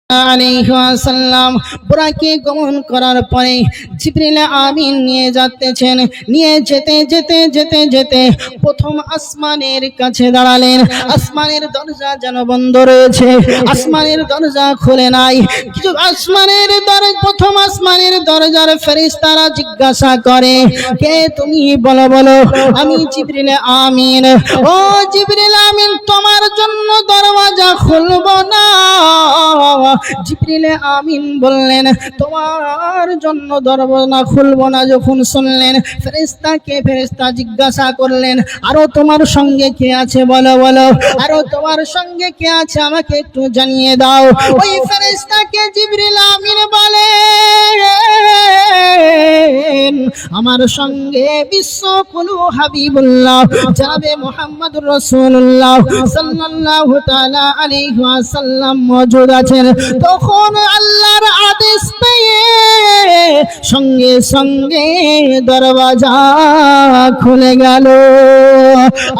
আলাইহি ওয়াসাল্লাম বুরাকে গমন করার পরে জিবরিল আমিন নিয়ে যাচ্ছেন। নিয়ে যেতে যেতে যেতে যেতে প্রথম আসমানের কাছে দাঁড়ালেন। আসমানের দরজা যেন বন্ধ রয়েছে, আসমানের দরজা খুলে নাই। কিছু প্রথম আসমানের দরজার ফেরেশতারা জিজ্ঞাসা করে, কে তুমি? বলো বলো, আমি জিবরিল আমিন। ও জিবরিল আমিন, তোমার জন্য দরওয়াজা খুলবো না। জিবরিল আমিন বললেন, তোমার জন্য দরওয়াজা খুলবো না যখন শুনলেন, ফেরেশতা জিজ্ঞাসা করলেন, আরো তোমার সঙ্গে কে আছে বলো বলো, আরো তোমার সঙ্গে কে আছে আমাকে একটু জানিয়ে দাও। ওই ফেরেশতাকে জিবরিল আমিন বলেন, আমার সঙ্গে বিশ্বকুল হাবিবুল্লাহ জনাবে মুহাম্মদুর রাসূলুল্লাহ সাল্লাল্লাহু তাআলা আলাইহি ওয়াসাল্লাম মওজুদ আছেন। তখন আল্লাহর আদেশ পেয়ে সঙ্গে সঙ্গে দরওয়াজা খুলে গেল।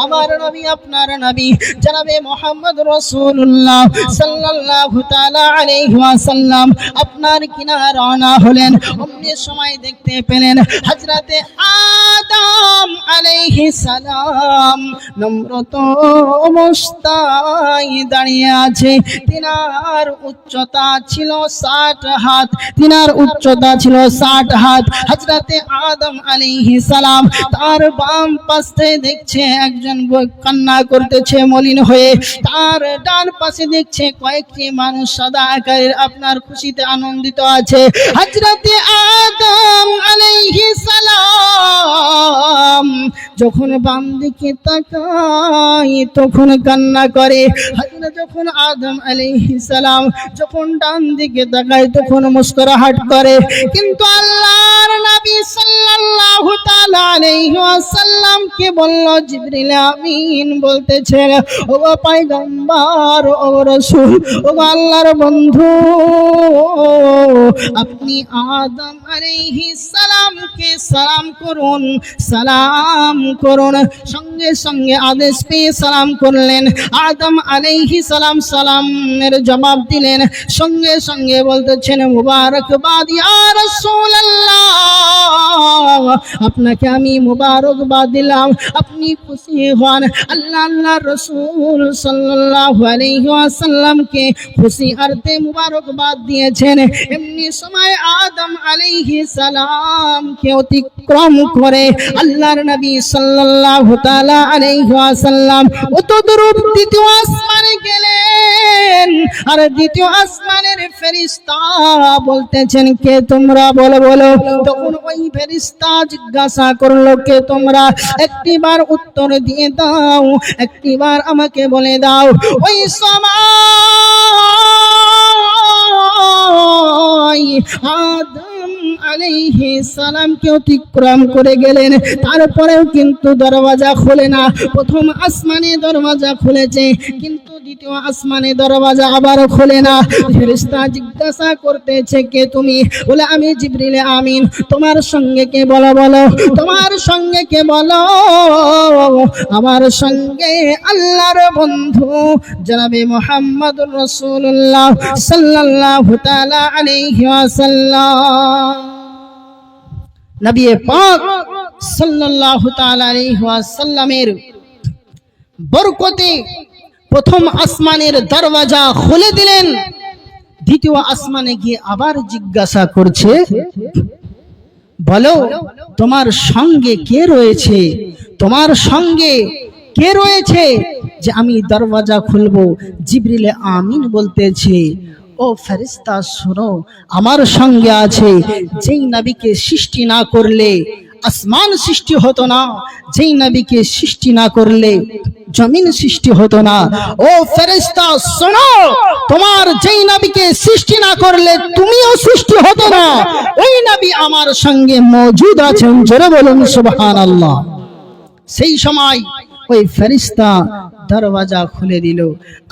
আমার নবী, আপনার নবী জনাবে মুহাম্মদুর রাসূলুল্লাহ সাল্লাল্লাহু তাআলা আলাইহি ওয়াসাল্লাম আপনার কিনারে রওনা হলেন। অমনি সময় দেখতে পেলেন হযরতে আদম আলাইহিস সালাম নম্রত অবস্থায় দাঁড়িয়ে আছে। তিনার উচ্চতা ছিল 60 হাত, তিনার উচ্চতা ছিল 60 হাত। হযরতে আদম আলাইহিস সালাম তার বাম পাশে দেখছে একজন কান্না করতেছে মলিন হয়ে, তার ডান পাশে দেখছে কয়েকটি মানুষ সাদা আকারের আপনার খুশিতে আনন্দিত আছে। হযরতে আদম আলাইহিস সালাম যখন বাম দিকে তাকায় তখন কান্না করে, যখন আদম আলাইহিস সালাম যখন ডান দিকে তাকায় তখন মুস্কুরাহাট করে। কিন্তু আল্লাহর নবী সাল্লাল্লাহু তাআলা আলাইহি ওয়াসাল্লাম কে বলল, জিবরিল আমিন বলতেছে, ও পয়গম্বর, ও রাসূল, ও আল্লাহর বন্ধু, আপনি আদম আলাইহিস সালামকে সালাম করুন, সালাম করুন। সঙ্গে সঙ্গে আদেশ পেয়ে সালাম করলেন। আদম আলাইহিস সালাম সালামের জবাব দিলেন। সঙ্গে সঙ্গে বলতেছেন, মুবারকবাদ ইয়া রাসূলুল্লাহ, আপনাকে আমি মুবারকবাদ দিলাম, আপনি খুশি হন। আল্লাহর রাসূল সাল্লাল্লাহু আলাইহি ওয়াসাল্লামকে খুশি আরতে মুবারকবাদ দিয়েছেন। এমনি সময় আদম আলাইহিস সালামকে অতিক্রম করে আল্লাহর নবী সাল্লাল্লাহু তাআলা আলাইহি ওয়াসাল্লাম অতদূর দ্বিতীয় আসমানে গেলেন। আর দ্বিতীয় আসমানের ফেরেশতা বলতেছেন, কে তোমরা? বলো বলো। তখন ওই ফেরেশতা জিজ্ঞাসা করলো, কে তোমরা? একটিবার উত্তর দিয়ে দাও, একটিবার আমাকে বলে দাও। ওই সময় আদম আলাইহিস সালামকে অতিক্রম করে গেলেন। তারপরেও কিন্তু দরওয়াজা খোলে না। প্রথম আসমানে দরওয়াজা খুলেছে, কিন্তু দ্বিতীয় আসমানে দরওয়াজা আবার খোলে না। ফেরেশতা জিজ্ঞাসা করতেছে, কে তুমি? বলে, আমি জিবরিল আমিন। তোমার সঙ্গে কে? বলো বলো, তোমার সঙ্গে কে? বলো। আমার সঙ্গে আল্লাহর বন্ধু জনাবে মুহাম্মদুর রাসূলুল্লাহ সাল্লাল্লাহু তাআলা আলাইহি ওয়াসাল্লাম। নবী পাক সাল্লাল্লাহু তাআলা আলাইহি ওয়াসাল্লামের বরকতে প্রথম আসমানের দরওয়াজা খুলে দিলেন। দ্বিতীয় আসমানে গিয়ে আবার জিজ্ঞাসা করছে, বলো তোমার সঙ্গে কে রয়েছে? তোমার সঙ্গে কে রয়েছে যে আমি দরওয়াজা খুলবো? জিবরিল আমিন বলতেছে, ও ফেরেশতা শোনো, আমার সঙ্গে আছে যেই নবীকে সৃষ্টি না করলে আসমান সৃষ্টি হতো না, যেই নবীকে সৃষ্টি না করলে জমিন সৃষ্টি হতো না। ও ফেরেশতা শোনো, তোমার যেই নবীকে সৃষ্টি না করলে তুমিও সৃষ্টি হতো না, ওই নবী আমার সঙ্গে মওজুদ আছেন। জোরে বলুন সুবহানাল্লাহ। সেই সময় ওই ফেরেশতা দরওয়াজা খুলে দিল।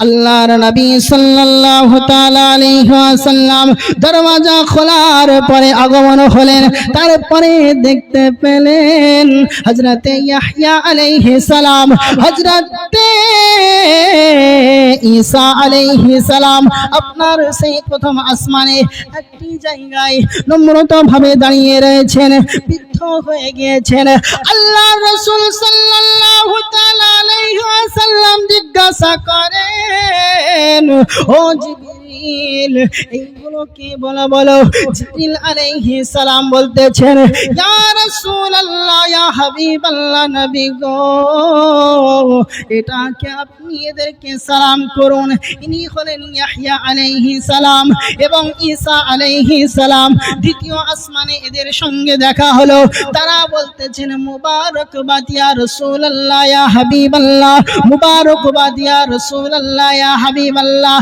আল্লাহর নবী সাল্লাল্লাহু তাআলা আলাইহি ওয়াসাল্লাম দরওয়াজা খোলার পরে আগমন হলেন। তারপরে দেখতে পেলেন হযরতে ইয়াহইয়া আলাইহিস সালাম, হযরতে ঈসা আলাইহিস সালাম আপনার সেই প্রথম আসমানে একটি জায়গায় নম্রতাভাবে দাঁড়িয়ে রয়েছেন, বৃদ্ধ হয়ে গিয়েছেন। আল্লাহর রাসূল সাল্লাল্লাহু তাআলা আলাইহি ওয়াসাল্লাম জিজ্ঞাসা করেন, ও জিবরিল এইগুলো কি বলো বলো? জিবরিল আলাইহিস সালাম বলতেছেন, ইয়া রাসূলুল্লাহ, ইয়া হাবিবাল্লাহ, নবী গো, এটাকে আপনি এদেরকে সালাম করুন। ইনি হলেন ইয়াহইয়া আলাইহিস সালাম এবং ঈসা আলাইহিস সালাম। দ্বিতীয় আসমানে এদের সঙ্গে দেখা হলো। তারা বলতেছেন, মুবারকবাদ ইয়া রাসূলুল্লাহ, ইয়া হাবিবাল্লাহ, মুবারকবাদ ইয়া রাসূলুল্লাহ, ইয়া হাবিবাল্লাহ।